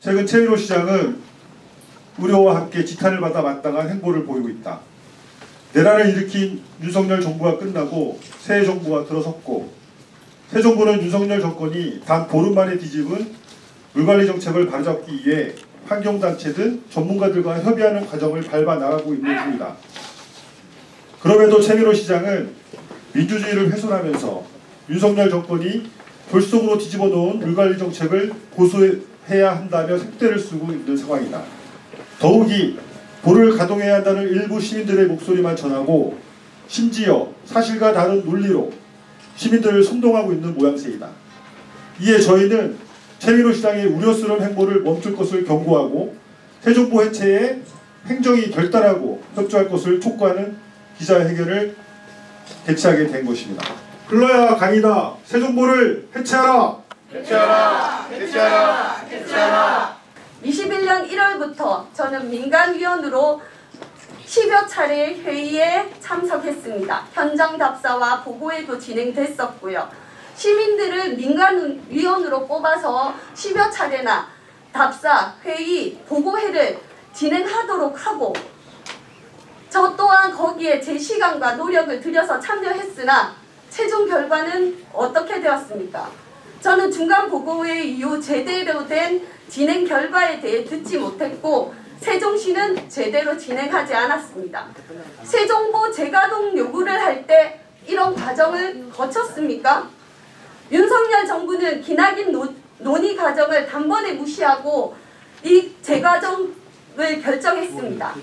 최근 최민호 시장은 우려와 함께 지탄을 받아 마땅한 행보를 보이고 있다. 내란을 일으킨 윤석열 정부가 끝나고 새 정부가 들어섰고, 새 정부는 윤석열 정권이 단 보름 만에 뒤집은 물관리 정책을 바로잡기 위해 환경단체 등 전문가들과 협의하는 과정을 밟아 나가고 있는 중이다. 그럼에도 최민호 시장은 민주주의를 훼손하면서 윤석열 정권이 졸속으로 뒤집어 놓은 물관리 정책을 고수해야 한다며 색대를 쓰고 있는 상황이다. 더욱이 볼을 가동해야 한다는 일부 시민들의 목소리만 전하고 심지어 사실과 다른 논리로 시민들을 선동하고 있는 모양새이다. 이에 저희는 최민호 시장의 우려스러운 행보를 멈출 것을 경고하고 새 정부 해체에 행정이 결단하고 협조할 것을 촉구하는 기자회견을 개최하게 된 것입니다. 불러야 강이다. 새 정부를 해체하라. 해체하라. 해체하라. 해체하라. 21년 1월부터 저는 민간위원으로 10여 차례 회의에 참석했습니다. 현장 답사와 보고회도 진행됐었고요. 시민들을 민간위원으로 뽑아서 10여 차례나 답사, 회의, 보고회를 진행하도록 하고, 저 또한 거기에 제 시간과 노력을 들여서 참여했으나 최종 결과는 어떻게 되었습니까? 저는 중간 보고회 이후 제대로 된 진행 결과에 대해 듣지 못했고 세종시는 제대로 진행하지 않았습니다. 세종보 재가동 요구를 할 때 이런 과정을 거쳤습니까? 윤석열 정부는 기나긴 논의 과정을 단번에 무시하고 이 재가동을 결정했습니다.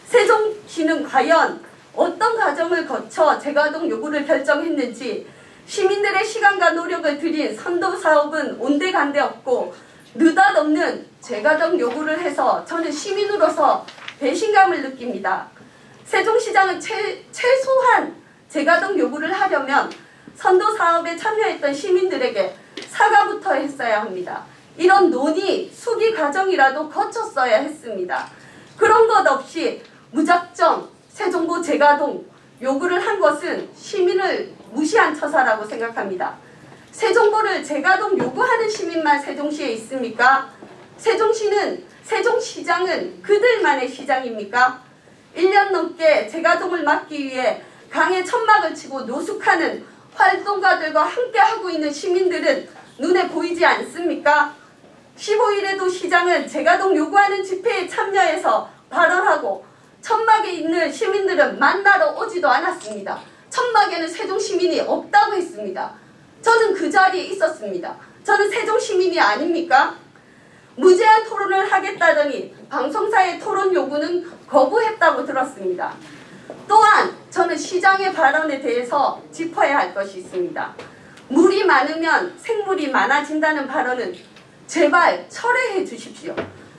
세종시는 과연 어떤 과정을 거쳐 재가동 요구를 결정했는지, 시민들의 시간과 노력을 들인 선도 사업은 온데간데 없고 느닷없는 재가동 요구를 해서 저는 시민으로서 배신감을 느낍니다. 세종시장은 최소한 재가동 요구를 하려면 선도 사업에 참여했던 시민들에게 사과부터 했어야 합니다. 이런 논의, 수기 과정이라도 거쳤어야 했습니다. 그런 것 없이 무작정 세종보 재가동 요구를 한 것은 시민을 무시한 처사라고 생각합니다. 세종보를 재가동 요구하는 시민만 세종시에 있습니까? 세종시장은 그들만의 시장입니까? 1년 넘게 재가동을 막기 위해 강에 천막을 치고 노숙하는 활동가들과 함께하고 있는 시민들은 눈에 보이지 않습니까? 15일에도 시장은 재가동 요구하는 집회에 참여해서 발언하고 천막에 있는 시민들은 만나러 오지도 않았습니다. 천막에는 세종시민이 없다고 했습니다. 저는 그 자리에 있었습니다. 저는 세종시민이 아닙니까? 무제한 토론을 하겠다더니 방송사의 토론 요구는 거부했다고 들었습니다. 또한 저는 시장의 발언에 대해서 짚어야 할 것이 있습니다. 물이 많으면 생물이 많아진다는 발언은 제발 철회해 주십시오.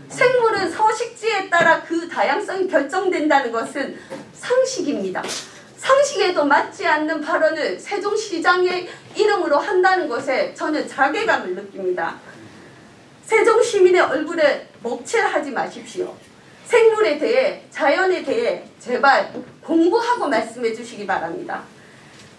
생물은 서식지에 따라 그 다양성이 결정된다는 것은 상식입니다. 상식에도 맞지 않는 발언을 세종시장의 이름으로 한다는 것에 저는 자괴감을 느낍니다. 세종시민의 얼굴에 먹칠하지 마십시오. 생물에 대해, 자연에 대해 제발 공부하고 말씀해 주시기 바랍니다.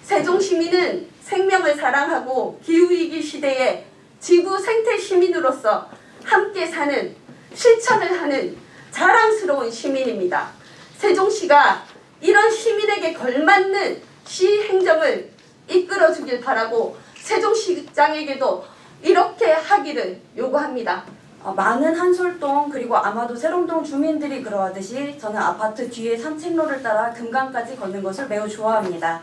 세종시민은 생명을 사랑하고 기후위기 시대에 지구 생태 시민으로서 함께 사는, 실천을 하는 자랑스러운 시민입니다. 세종시가 이런 시민에게 걸맞는 시 행정을 이끌어주길 바라고 세종시장에게도 이렇게 하기를 요구합니다. 많은 한솔동 그리고 아마도 세롱동 주민들이 그러하듯이 저는 아파트 뒤에 산책로를 따라 금강까지 걷는 것을 매우 좋아합니다.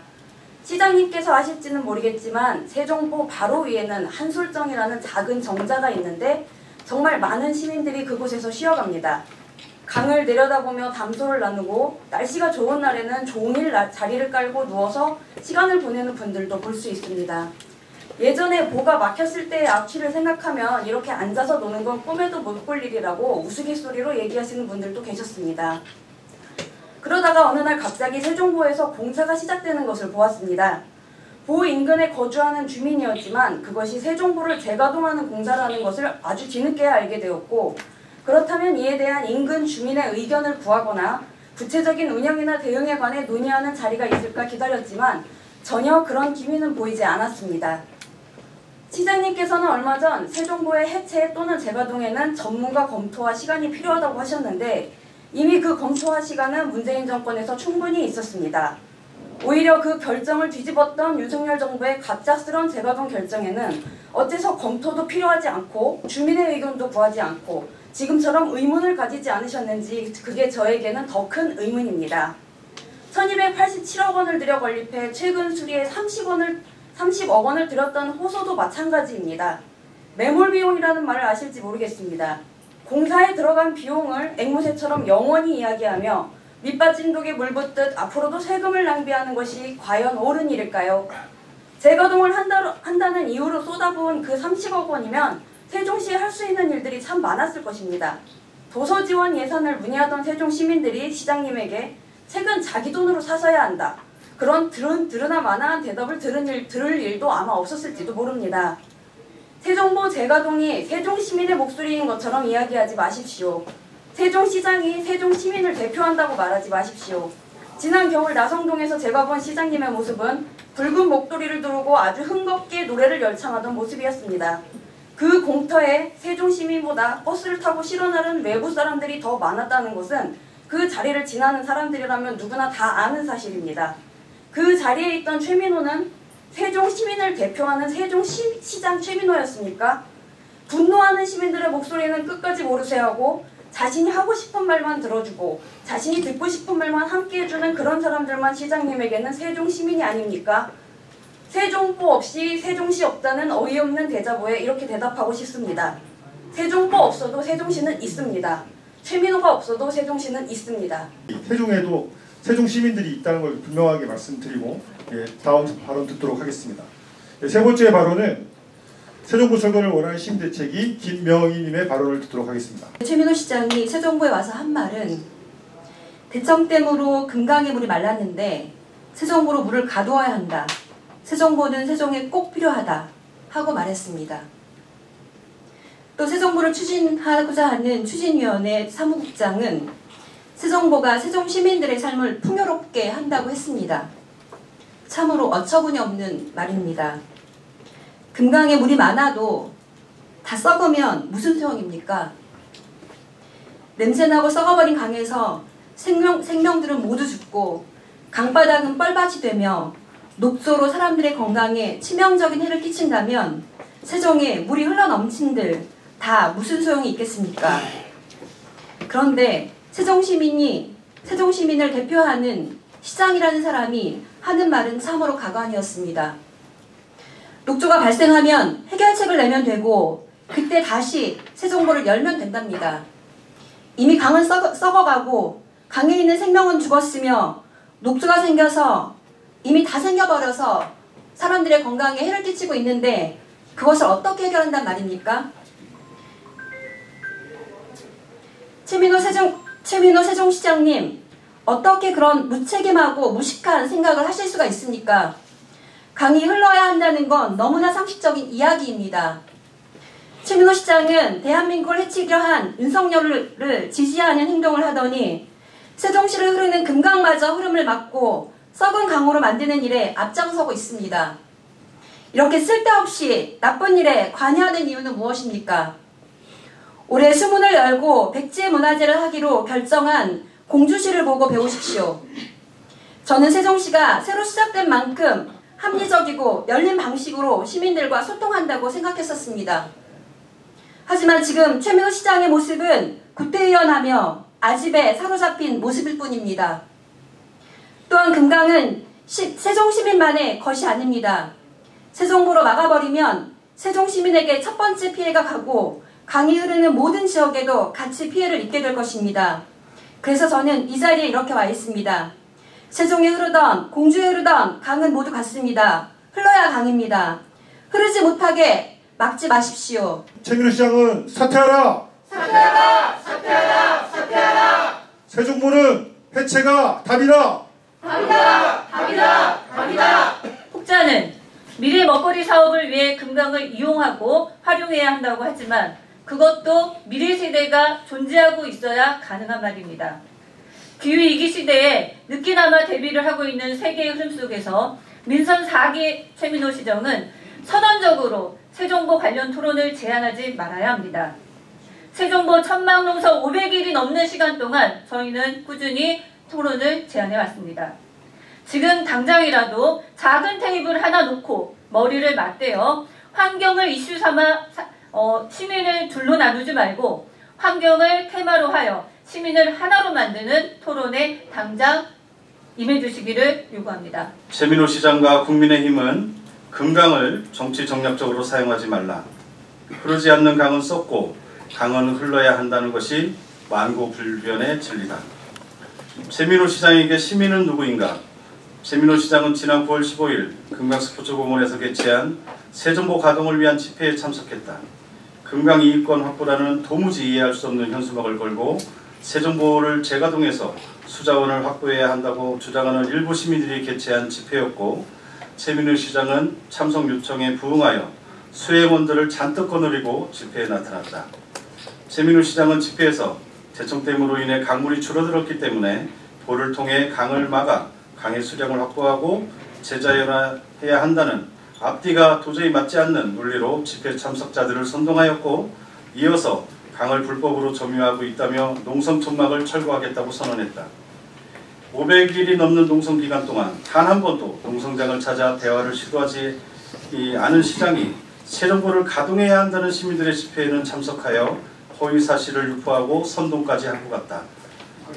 시장님께서 아실지는 모르겠지만 세종보 바로 위에는 한솔정이라는 작은 정자가 있는데 정말 많은 시민들이 그곳에서 쉬어갑니다. 강을 내려다보며 담소를 나누고 날씨가 좋은 날에는 종일 자리를 깔고 누워서 시간을 보내는 분들도 볼 수 있습니다. 예전에 보가 막혔을 때의 악취를 생각하면 이렇게 앉아서 노는 건 꿈에도 못 볼 일이라고 우스갯소리로 얘기하시는 분들도 계셨습니다. 그러다가 어느 날 갑자기 세종보에서 공사가 시작되는 것을 보았습니다. 보 인근에 거주하는 주민이었지만 그것이 세종보를 재가동하는 공사라는 것을 아주 뒤늦게 알게 되었고, 그렇다면 이에 대한 인근 주민의 의견을 구하거나 구체적인 운영이나 대응에 관해 논의하는 자리가 있을까 기다렸지만 전혀 그런 기미는 보이지 않았습니다. 시장님께서는 얼마 전 세종보의 해체 또는 재가동에는 전문가 검토와 시간이 필요하다고 하셨는데 이미 그 검토와 시간은 문재인 정권에서 충분히 있었습니다. 오히려 그 결정을 뒤집었던 윤석열 정부의 갑작스러운 재가동 결정에는 어째서 검토도 필요하지 않고 주민의 의견도 구하지 않고 지금처럼 의문을 가지지 않으셨는지 그게 저에게는 더 큰 의문입니다. 1287억 원을 들여 건립해 최근 수리에 30억 원을 들였던 호소도 마찬가지입니다. 매몰 비용이라는 말을 아실지 모르겠습니다. 공사에 들어간 비용을 앵무새처럼 영원히 이야기하며 밑빠진 독에 물 붓듯 앞으로도 세금을 낭비하는 것이 과연 옳은 일일까요? 재가동을 한다는 이유로 쏟아부은 그 30억 원이면 세종시에 할 수 있는 일들이 참 많았을 것입니다. 도서 지원 예산을 문의하던 세종 시민들이 시장님에게 책은 자기 돈으로 사서야 한다. 그런 들으나 마나한 대답을 들을 일도 아마 없었을지도 모릅니다. 세종보 재가동이 세종 시민의 목소리인 것처럼 이야기하지 마십시오. 세종시장이 세종시민을 대표한다고 말하지 마십시오. 지난 겨울 나성동에서 제가 본 시장님의 모습은 붉은 목도리를 두르고 아주 흥겁게 노래를 열창하던 모습이었습니다. 그 공터에 세종시민보다 버스를 타고 실어나른 외부 사람들이 더 많았다는 것은 그 자리를 지나는 사람들이라면 누구나 다 아는 사실입니다. 그 자리에 있던 최민호는 세종시민을 대표하는 세종시장 최민호였습니까? 분노하는 시민들의 목소리는 끝까지 모르쇠하고 자신이 하고 싶은 말만 들어주고 자신이 듣고 싶은 말만 함께해주는 그런 사람들만 시장님에게는 세종시민이 아닙니까? 세종보 없이 세종시 없다는 어이없는 대자보에 이렇게 대답하고 싶습니다. 세종보 없어도 세종시는 있습니다. 최민호가 없어도 세종시는 있습니다. 세종에도 세종 시민들이 있다는 걸 분명하게 말씀드리고 다음 발언 듣도록 하겠습니다. 세 번째 발언은 세종보 철거를 원하는 시민대책위 김명희님의 발언을 듣도록 하겠습니다. 최민호 시장이 세종보에 와서 한 말은 대청댐으로 금강의 물이 말랐는데 세종보로 물을 가두어야 한다. 세종보는 세종에 꼭 필요하다 하고 말했습니다. 또 세종보를 추진하고자 하는 추진위원회 사무국장은 세종보가 세종 시민들의 삶을 풍요롭게 한다고 했습니다. 참으로 어처구니 없는 말입니다. 금강에 물이 많아도 다 썩으면 무슨 소용입니까? 냄새나고 썩어버린 강에서 생명들은 모두 죽고 강바닥은 뻘밭이 되며 녹조로 사람들의 건강에 치명적인 해를 끼친다면 세종에 물이 흘러넘친들 다 무슨 소용이 있겠습니까? 그런데 세종 시민을 대표하는 시장이라는 사람이 하는 말은 참으로 가관이었습니다. 녹조가 발생하면 해결책을 내면 되고 그때 다시 세종보를 열면 된답니다. 이미 강은 썩어가고 강에 있는 생명은 죽었으며 녹조가 생겨서 이미 다 생겨버려서 사람들의 건강에 해를 끼치고 있는데 그것을 어떻게 해결한단 말입니까? 최민호 세종시장님, 어떻게 그런 무책임하고 무식한 생각을 하실 수가 있습니까? 강이 흘러야 한다는 건 너무나 상식적인 이야기입니다. 최민호 시장은 대한민국을 해치려 한 윤석열을 지지하는 행동을 하더니 세종시를 흐르는 금강마저 흐름을 막고 썩은 강으로 만드는 일에 앞장서고 있습니다. 이렇게 쓸데없이 나쁜 일에 관여하는 이유는 무엇입니까? 올해 수문을 열고 백제문화제를 하기로 결정한 공주시를 보고 배우십시오. 저는 세종시가 새로 시작된 만큼 합리적이고 열린 방식으로 시민들과 소통한다고 생각했었습니다. 하지만 지금 최민호 시장의 모습은 구태의연하며 아집에 사로잡힌 모습일 뿐입니다. 또한 금강은 세종시민만의 것이 아닙니다. 세종보로 막아버리면 세종시민에게 첫 번째 피해가 가고 강이 흐르는 모든 지역에도 같이 피해를 입게 될 것입니다. 그래서 저는 이 자리에 이렇게 와 있습니다. 세종에 흐르던 공주에 흐르던 강은 모두 같습니다. 흘러야 강입니다. 흐르지 못하게 막지 마십시오. 최민호 시장은 사퇴하라! 사퇴하라! 사퇴하라! 사퇴하라! 세종보는 해체가 답이다! 답이다! 답이다! 답이다! 혹자는 미래 먹거리 사업을 위해 금강을 이용하고 활용해야 한다고 하지만 그것도 미래 세대가 존재하고 있어야 가능한 말입니다. 기후위기 시대에 늦게나마 대비를 하고 있는 세계의 흐름 속에서 민선 4기 최민호 시장은 선언적으로 새정보 관련 토론을 제한하지 말아야 합니다. 새정보 천막농사 500일이 넘는 시간 동안 저희는 꾸준히 토론을 제안해 왔습니다. 지금 당장이라도 작은 테이블 하나 놓고 머리를 맞대어 환경을 이슈 삼아 시민을 둘로 나누지 말고 환경을 테마로 하여 시민을 하나로 만드는 토론에 당장 임해주시기를 요구합니다. 최민호 시장과 국민의힘은 금강을 정치 정략적으로 사용하지 말라. 흐르지 않는 강은 썩고 강은 흘러야 한다는 것이 만고불변의 진리다. 최민호 시장에게 시민은 누구인가? 최민호 시장은 지난 9월 15일 금강스포츠공원에서 개최한 새정보 가동을 위한 집회에 참석했다. 금강 이익권 확보라는 도무지 이해할 수 없는 현수막을 걸고 새정보를 재가동해서 수자원을 확보해야 한다고 주장하는 일부 시민들이 개최한 집회였고, 최민호 시장은 참석 요청에 부응하여 수행원들을 잔뜩 거느리고 집회에 나타났다. 최민호 시장은 집회에서 대청댐으로 인해 강물이 줄어들었기 때문에 보를 통해 강을 막아 강의 수량을 확보하고 재자연화해야 한다는 앞뒤가 도저히 맞지 않는 논리로 집회 참석자들을 선동하였고, 이어서 강을 불법으로 점유하고 있다며 농성 천막을 철거하겠다고 선언했다. 500일이 넘는 농성 기간 동안 단 한 번도 농성장을 찾아 대화를 시도하지 않은 시장이 새정보를 가동해야 한다는 시민들의 집회에는 참석하여 허위 사실을 유포하고 선동까지 한 것 같다.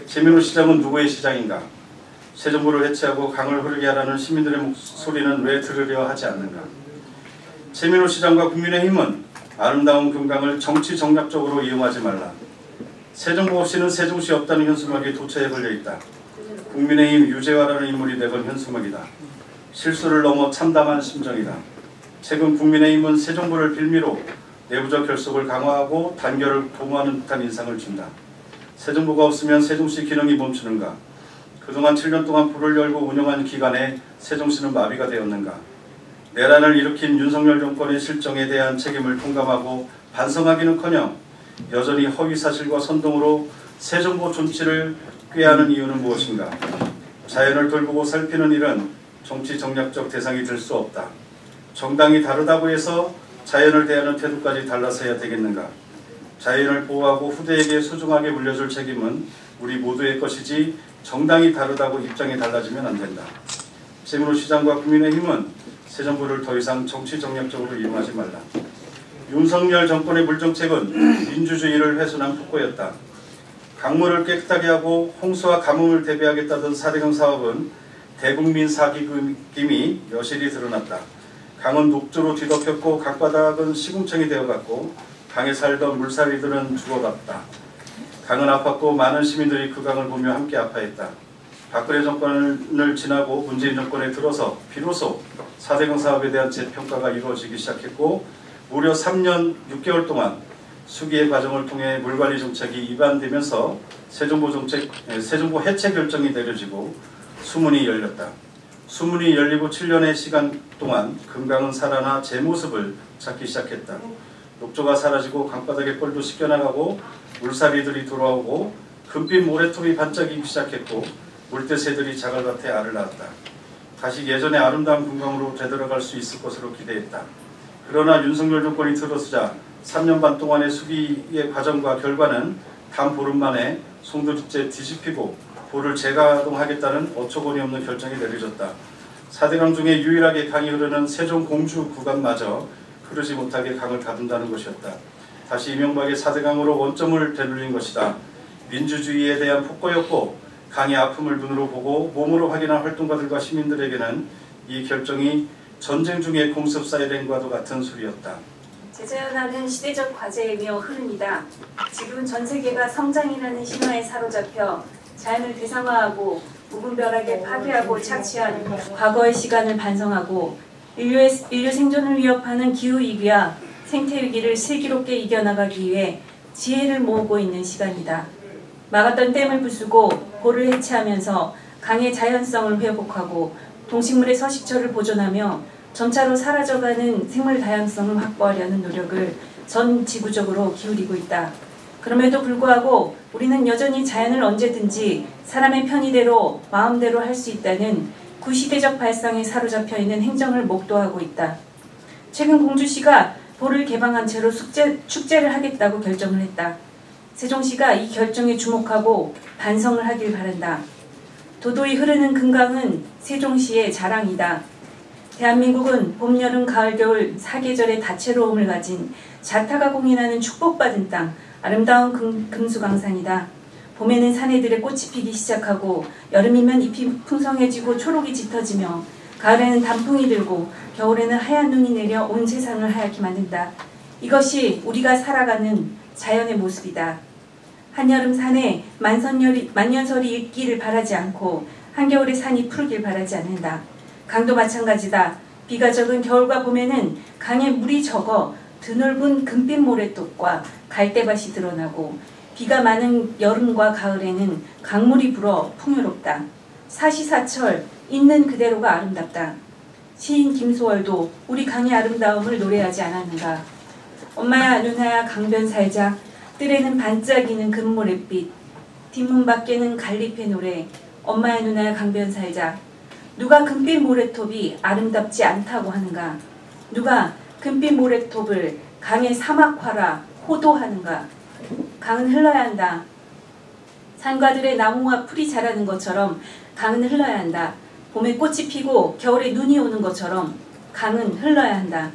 최민호 시장은 누구의 시장인가? 새정보를 해체하고 강을 흐르게 하라는 시민들의 목소리는 왜 들으려 하지 않는가? 최민호 시장과 국민의힘은 아름다운 금강을 정치 정략적으로 이용하지 말라. 새정보 없이는 세종시 없다는 현수막이 도처에 걸려있다. 국민의힘 유재화라는 인물이 내건 현수막이다. 실수를 넘어 참담한 심정이다. 최근 국민의힘은 새정보를 빌미로 내부적 결속을 강화하고 단결을 도모하는 듯한 인상을 준다. 새정보가 없으면 세종시 기능이 멈추는가? 그동안 7년 동안 불을 열고 운영한 기간에 세종시는 마비가 되었는가? 내란을 일으킨 윤석열 정권의 실정에 대한 책임을 통감하고 반성하기는커녕 여전히 허위사실과 선동으로 새정보 존치를 꾀하는 이유는 무엇인가? 자연을 돌보고 살피는 일은 정치 정략적 대상이 될 수 없다. 정당이 다르다고 해서 자연을 대하는 태도까지 달라서야 되겠는가? 자연을 보호하고 후대에게 소중하게 물려줄 책임은 우리 모두의 것이지 정당이 다르다고 입장이 달라지면 안 된다. 최민호 시장과 국민의힘은 새정보를 더 이상 정치 정략적으로 이용하지 말라. 윤석열 정권의 물정책은 민주주의를 훼손한 폭거였다. 강물을 깨끗하게 하고 홍수와 가뭄을 대비하겠다던 4대강 사업은 대국민 사기금이 여실히 드러났다. 강은 녹조로 뒤덮였고 강바닥은 시궁창이 되어갔고 강에 살던 물살이들은 죽어갔다. 강은 아팠고 많은 시민들이 그 강을 보며 함께 아파했다. 박근혜 정권을 지나고 문재인 정권에 들어서 비로소 4대강 사업에 대한 재평가가 이루어지기 시작했고, 무려 3년 6개월 동안 수기의 과정을 통해 물관리 정책이 입안되면서 새정보 해체 결정이 내려지고 수문이 열렸다. 수문이 열리고 7년의 시간 동안 금강은 살아나 제 모습을 찾기 시작했다. 녹조가 사라지고 강바닥의 뻘도 씻겨나가고 물살이들이 돌아오고 금빛 모래톱이 반짝이기 시작했고 물대새들이 자갈밭에 알을 낳았다. 다시 예전의 아름다운 금강으로 되돌아갈 수 있을 것으로 기대했다. 그러나 윤석열 정권이 들어서자 3년 반 동안의 수기의 과정과 결과는 단 보름 만에 송두리째 뒤집히고 보를 재가동하겠다는 어처구니 없는 결정이 내려졌다. 4대강 중에 유일하게 강이 흐르는 세종공주 구간마저 흐르지 못하게 강을 가둔다는 것이었다. 다시 이명박의 4대강으로 원점을 되돌린 것이다. 민주주의에 대한 폭거였고 강의 아픔을 눈으로 보고 몸으로 확인한 활동가들과 시민들에게는 이 결정이 전쟁 중의 공습 사이렌과도 같은 소리였다. 재자연화는 시대적 과제이며 흐름이다. 지금 전 세계가 성장이라는 신화에 사로잡혀 자연을 대상화하고 무분별하게 파괴하고 착취한 과거의 시간을 반성하고 인류 생존을 위협하는 기후위기와 생태위기를 슬기롭게 이겨나가기 위해 지혜를 모으고 있는 시간이다. 막았던 댐을 부수고 보를 해체하면서 강의 자연성을 회복하고 동식물의 서식처를 보존하며 점차로 사라져가는 생물 다양성을 확보하려는 노력을 전 지구적으로 기울이고 있다. 그럼에도 불구하고 우리는 여전히 자연을 언제든지 사람의 편의대로 마음대로 할 수 있다는 구시대적 발상에 사로잡혀 있는 행정을 목도하고 있다. 최근 공주시가 볼을 개방한 채로 축제를 하겠다고 결정을 했다. 세종시가 이 결정에 주목하고 반성을 하길 바란다. 도도히 흐르는 금강은 세종시의 자랑이다. 대한민국은 봄, 여름, 가을, 겨울 4계절의 다채로움을 가진 자타가 공인하는 축복받은 땅, 아름다운 금수강산이다. 봄에는 사내들의 꽃이 피기 시작하고 여름이면 잎이 풍성해지고 초록이 짙어지며 가을에는 단풍이 들고 겨울에는 하얀 눈이 내려 온 세상을 하얗게 만든다. 이것이 우리가 살아가는 자연의 모습이다. 한여름 산에 만년설이 있기를 바라지 않고 한겨울에 산이 푸르길 바라지 않는다. 강도 마찬가지다. 비가 적은 겨울과 봄에는 강에 물이 적어 드넓은 금빛 모래톱과 갈대밭이 드러나고 비가 많은 여름과 가을에는 강물이 불어 풍요롭다. 사시사철 있는 그대로가 아름답다. 시인 김소월도 우리 강의 아름다움을 노래하지 않았는가. 엄마야 누나야 강변 살자. 뜰에는 반짝이는 금모래빛. 뒷문 밖에는 갈잎의 노래. 엄마야 누나야 강변 살자. 누가 금빛 모래톱이 아름답지 않다고 하는가. 누가 금빛 모래톱을 강의 사막화라 호도하는가. 강은 흘러야 한다. 산과들의 나무와 풀이 자라는 것처럼 강은 흘러야 한다. 봄에 꽃이 피고 겨울에 눈이 오는 것처럼 강은 흘러야 한다.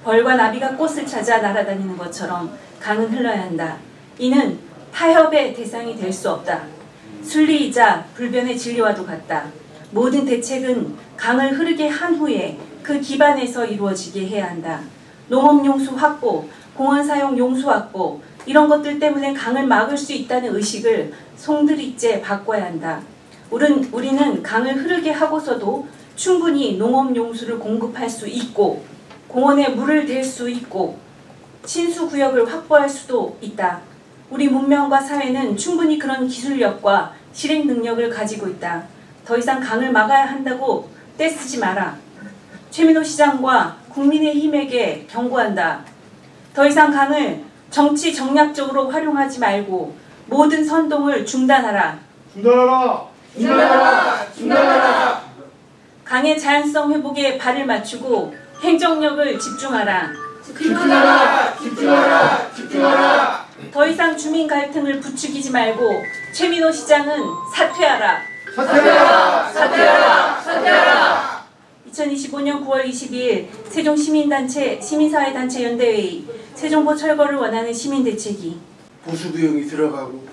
벌과 나비가 꽃을 찾아 날아다니는 것처럼 강은 흘러야 한다. 이는 타협의 대상이 될 수 없다. 순리이자 불변의 진리와도 같다. 모든 대책은 강을 흐르게 한 후에 그 기반에서 이루어지게 해야 한다. 농업용수 확보, 공원사용 용수 확보 이런 것들 때문에 강을 막을 수 있다는 의식을 송두리째 바꿔야 한다. 우리는 강을 흐르게 하고서도 충분히 농업용수를 공급할 수 있고 공원에 물을 댈 수 있고 친수구역을 확보할 수도 있다. 우리 문명과 사회는 충분히 그런 기술력과 실행 능력을 가지고 있다. 더 이상 강을 막아야 한다고 떼쓰지 마라. 최민호 시장과 국민의힘에게 경고한다. 더 이상 강을 정치 정략적으로 활용하지 말고 모든 선동을 중단하라. 중단하라! 중단하라! 중단하라! 강의 자연성 회복에 발을 맞추고 행정력을 집중하라. 집중하라! 집중하라! 집중하라! 더 이상 주민 갈등을 부추기지 말고 최민호 시장은 사퇴하라. 사퇴하라! 사퇴하라! 사퇴하라! 2025년 9월 22일 세종 시민사회단체 연대회의 세종보 철거를 원하는 시민대책위. 보수비용이 들어가고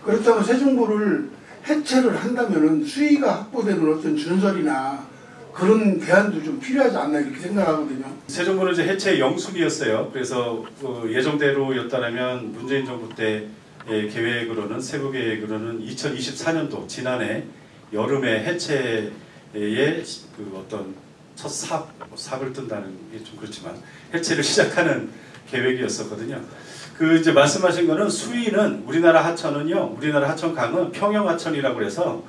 그렇다고 세종보를 해체를 한다면은 수위가 확보되는 어떤 준설이나 그런 대안도 좀 필요하지 않나 이렇게 생각하거든요. 세종보는 이제 해체 영순이었어요. 그래서 예정대로였다면 문재인 정부 때 계획으로는 세부 계획으로는 2024년도 지난해 여름에 해체의 그 어떤 첫 삽을 뜬다는 게 좀 그렇지만 해체를 시작하는 계획이었었거든요. 그 이제 말씀하신 거는 수위는 우리나라 하천은요. 우리나라 하천 강은 평형 하천이라고 해서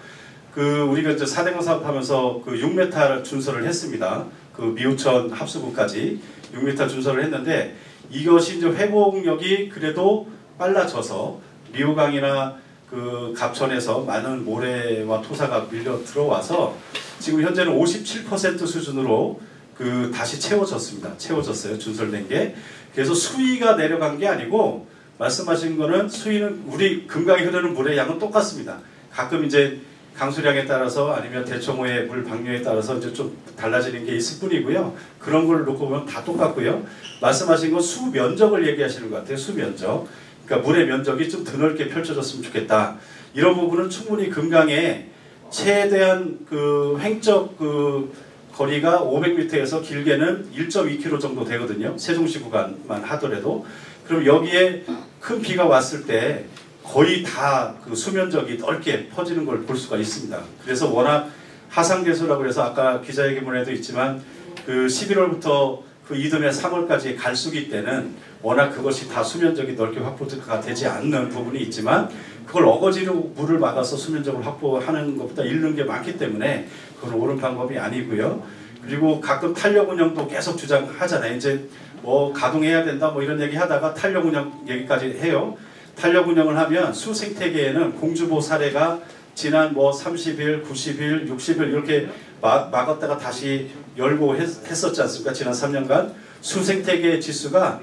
그 우리가 이제 4대강 사업하면서 그 6m 준설을 했습니다. 그 미우천 합수구까지 6m 준설을 했는데 이것이 이제 회복력이 그래도 빨라져서 미우강이나 그 갑천에서 많은 모래와 토사가 밀려 들어와서 지금 현재는 57% 수준으로 그 다시 채워졌습니다. 채워졌어요. 준설된 게. 그래서 수위가 내려간 게 아니고 말씀하신 거는 수위는 우리 금강에 흐르는 물의 양은 똑같습니다. 가끔 이제 강수량에 따라서 아니면 대청호의 물 방류에 따라서 이제 좀 달라지는 게 있을 뿐이고요. 그런 걸 놓고 보면 다 똑같고요. 말씀하신 건 수면적을 얘기하시는 것 같아요. 수면적. 그러니까 물의 면적이 좀 드넓게 펼쳐졌으면 좋겠다. 이런 부분은 충분히 금강에 최대한 그 횡적 그 거리가 500m에서 길게는 1.2km 정도 되거든요. 세종시 구간만 하더라도. 그럼 여기에 큰 비가 왔을 때 거의 다 그 수면적이 넓게 퍼지는 걸 볼 수가 있습니다. 그래서 워낙 하상대수라고 해서 아까 기자회견문에도 있지만 그 11월부터 그 이듬해 3월까지 갈수기 때는 워낙 그것이 다 수면적이 넓게 확보가 되지 않는 부분이 있지만 그걸 어거지로 물을 막아서 수면적을 확보하는 것보다 잃는 게 많기 때문에 그건 옳은 방법이 아니고요. 그리고 가끔 탄력 운영도 계속 주장하잖아요. 이제 뭐 가동해야 된다 뭐 이런 얘기 하다가 탄력 운영 얘기까지 해요. 탄력 운영을 하면 수 생태계에는 공주보 사례가 지난 뭐 30일, 90일, 60일 이렇게 막았다가 다시 열고 했었지 않습니까? 지난 3년간. 수생태계 지수가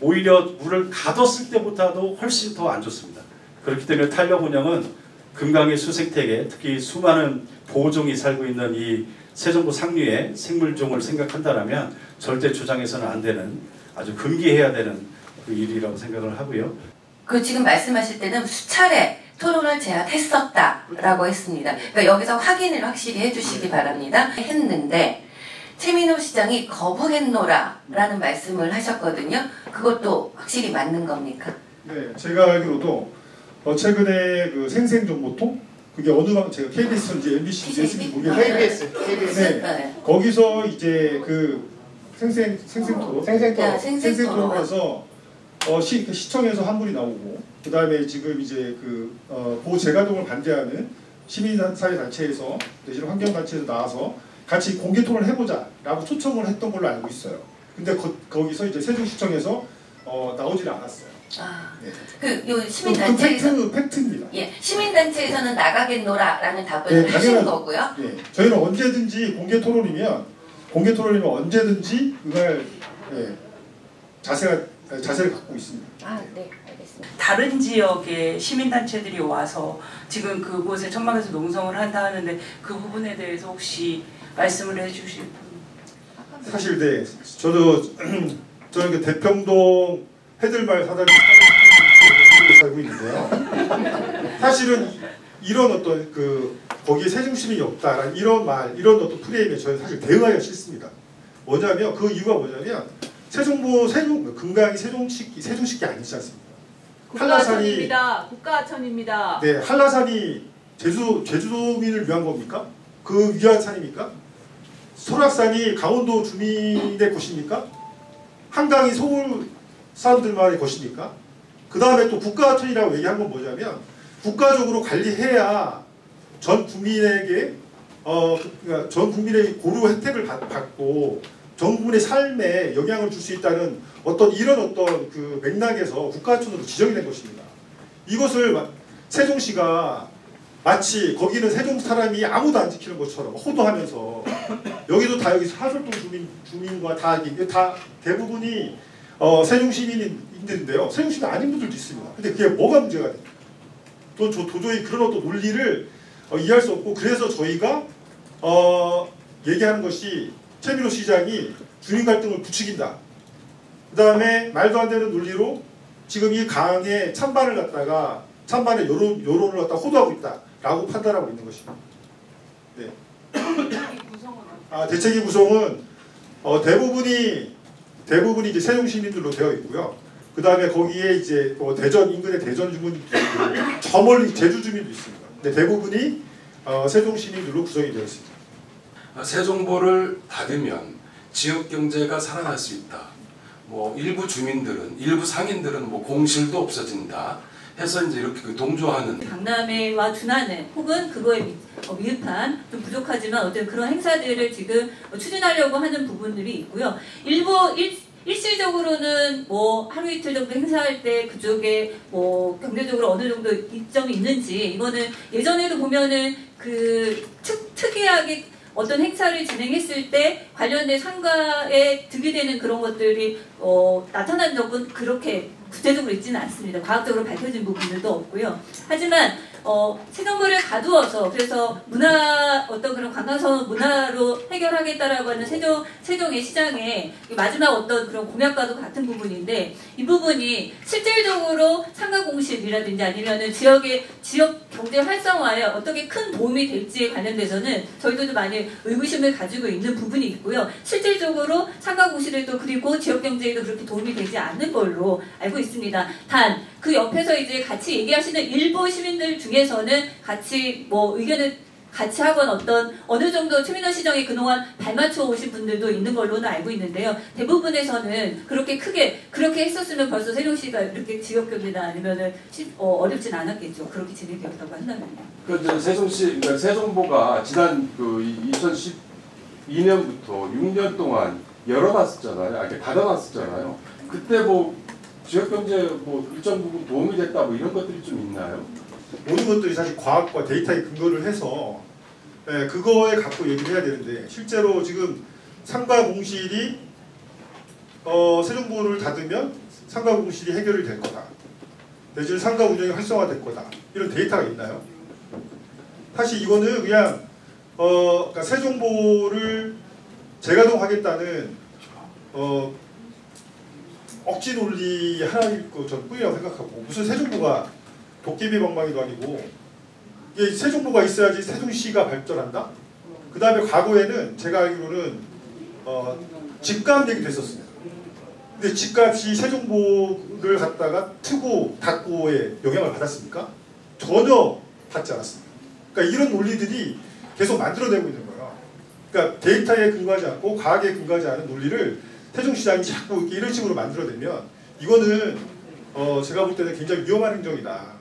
오히려 물을 가뒀을 때보다도 훨씬 더 안 좋습니다. 그렇기 때문에 탄력 운영은 금강의 수생태계, 특히 수많은 보호종이 살고 있는 이 세종보 상류의 생물종을 생각한다면 절대 주장해서는 안 되는, 아주 금기해야 되는 그 일이라고 생각을 하고요. 그 지금 말씀하실 때는 수차례 토론을 제안했었다라고 했습니다. 그러니까 여기서 확인을 확실히 해주시기 바랍니다. 했는데 최민호 시장이 거부했노라라는 말씀을 하셨거든요. 그것도 확실히 맞는 겁니까? 네, 제가 알기로도 최근에 그 생생정보통 그게 어느 방 제가 KBS인지 MBC인지 모르겠는데 KBS. 네, 거기서 이제 그 생생토론에서 시청에서 한 분이 나오고 그 다음에 지금 이제 그 보호재가동을 반대하는 시민사회단체에서 내지는 환경단체에서 나와서 같이 공개 토론을 해보자라고 초청을 했던 걸로 알고 있어요. 근데 거기서 이제 세종시청에서 나오질 않았어요. 네. 요 시민단체에서 팩트입니다. 예, 시민단체에서는 나가겠노라라는 답변을 하신 거고요. 예, 저희는 언제든지 공개 토론이면 언제든지 그걸 자세를 갖고 있습니다. 네, 알겠습니다. 다른 지역의 시민단체들이 와서 지금 그곳에 천막에서 농성을 한다 하는데 그 부분에 대해서 혹시 말씀을 해주실 분? 사실 네, 저는 그 대평동 해들말 사다리 살고 있는데요. 사실은 이런 어떤 거기에 세종시민이 없다라는 이런 어떤 프레임에 저는 사실 대응하기가 싫습니다. 뭐냐면 그 이유가 뭐냐면 금강이 세종시기 아니지 않습니까? 국가하천입니다. 국가하천입니다. 네, 한라산이 제주도민을 위한 겁니까? 그 위한 산입니까? 설악산이 강원도 주민의 곳입니까? 한강이 서울 사람들만의 것입니까? 그 다음에 또 국가하천이라고 얘기한 건 뭐냐면 국가적으로 관리해야 전 국민에게 그러니까 전 국민의 고루 혜택을 받고 전 국민의 삶에 영향을 줄 수 있다는 이런 어떤 그 맥락에서 국가하천으로 지정이 된 것입니다. 이것을 세종시가 마치 거기는 세종 사람이 아무도 안 지키는 것처럼 호도하면서 여기도 다 여기 하설동 주민과 다 대부분이 세종 시민인데요. 세종 시민 아닌 분들도 있습니다. 근데 그게 뭐가 문제가 됩니까? 도저히 그런 어떤 논리를 이해할 수 없고, 그래서 저희가 얘기하는 것이 최민호 시장이 주민 갈등을 부추긴다. 그 다음에 말도 안 되는 논리로 지금 이 강의 찬반의 여론을 갖다 호도하고 있다라고 판단하고 있는 것입니다. 네. 대책위 구성은 대부분이 이제 세종 시민들로 되어 있고요. 그 다음에 거기에 이제 대전 인근의 대전 주민도 있고 저 멀리 제주 주민도 있습니다. 근데 대부분이 세종 시민들로 구성이 되어 있습니다. 세종보를 닫으면 지역 경제가 살아날 수 있다. 일부 주민들은, 일부 상인들은 공실도 없어진다 해서 이제 이렇게 동조하는. 박람회와 준하는 혹은 그거에 미흡한 좀 부족하지만 어떤 그런 행사들을 지금 추진하려고 하는 부분들이 있고요. 일시적으로는 하루 이틀 정도 행사할 때 그쪽에 경제적으로 어느 정도 이점이 있는지, 이거는 예전에도 보면은 특이하게 어떤 행사를 진행했을 때 관련된 상가에 득이 되는 그런 것들이 나타난 적은 그렇게 구체적으로 있지는 않습니다. 과학적으로 밝혀진 부분들도 없고요. 하지만 세종보를 가두어서 그래서 어떤 그런 관광선 문화로 해결하겠다라고 하는 세종의 시장의 마지막 어떤 그런 공약과도 같은 부분인데, 이 부분이 실질적으로 상가 공실이라든지 아니면은 지역 경제 활성화에 어떻게 큰 도움이 될지에 관련돼서는 저희도 많이 의구심을 가지고 있는 부분이 있고요. 실질적으로 상가 공실에도 그리고 지역 경제에도 그렇게 도움이 되지 않는 걸로 알고 있습니다. 단 그 옆에서 이제 같이 얘기하시는 일부 시민들 중에서는 같이 의견을 같이 하건 어느 정도 최민호 시장에 그동안 발맞춰 오신 분들도 있는 걸로는 알고 있는데요. 대부분에서는 그렇게 했었으면 벌써 세종시가 이렇게 지역경제나 아니면은 어렵진 않았겠죠. 그렇게 진행되었다고 한다면요. 그러니까 세종보가 지난 2012년부터 6년 동안 열어놨었잖아요. 이렇게 닫아놨었잖아요. 그때 지역경제 일정 부분 도움이 됐다 이런 것들이 좀 있나요? 모든 것들이 사실 과학과 데이터에 근거를 해서 그거에 갖고 얘기를 해야 되는데, 실제로 지금 상가 공실이 세종보를 닫으면 상가 공실이 해결이 될 거다. 내지는 상가 운영이 활성화될 거다. 이런 데이터가 있나요? 사실 이거는 그냥 그러니까 세종보를 재가동하겠다는 억지 논리 하나일 거 전 뿐이라고 생각하고, 무슨 세종보가 도깨비 방망이도 아니고, 이게 세종보가 있어야지 세종시가 발전한다? 그 다음에 과거에는 제가 알기로는 집값 얘기도 했었어요. 근데 집값이 세종보를 갖다가 트고 닫고에 영향을 받았습니까? 전혀 받지 않았습니다. 그러니까 이런 논리들이 계속 만들어내고 있는 거예요. 그러니까 데이터에 근거하지 않고 과학에 근거하지 않은 논리를 세종시장이 자꾸 이런 식으로 만들어내면 이거는 제가 볼 때는 굉장히 위험한 행정이다.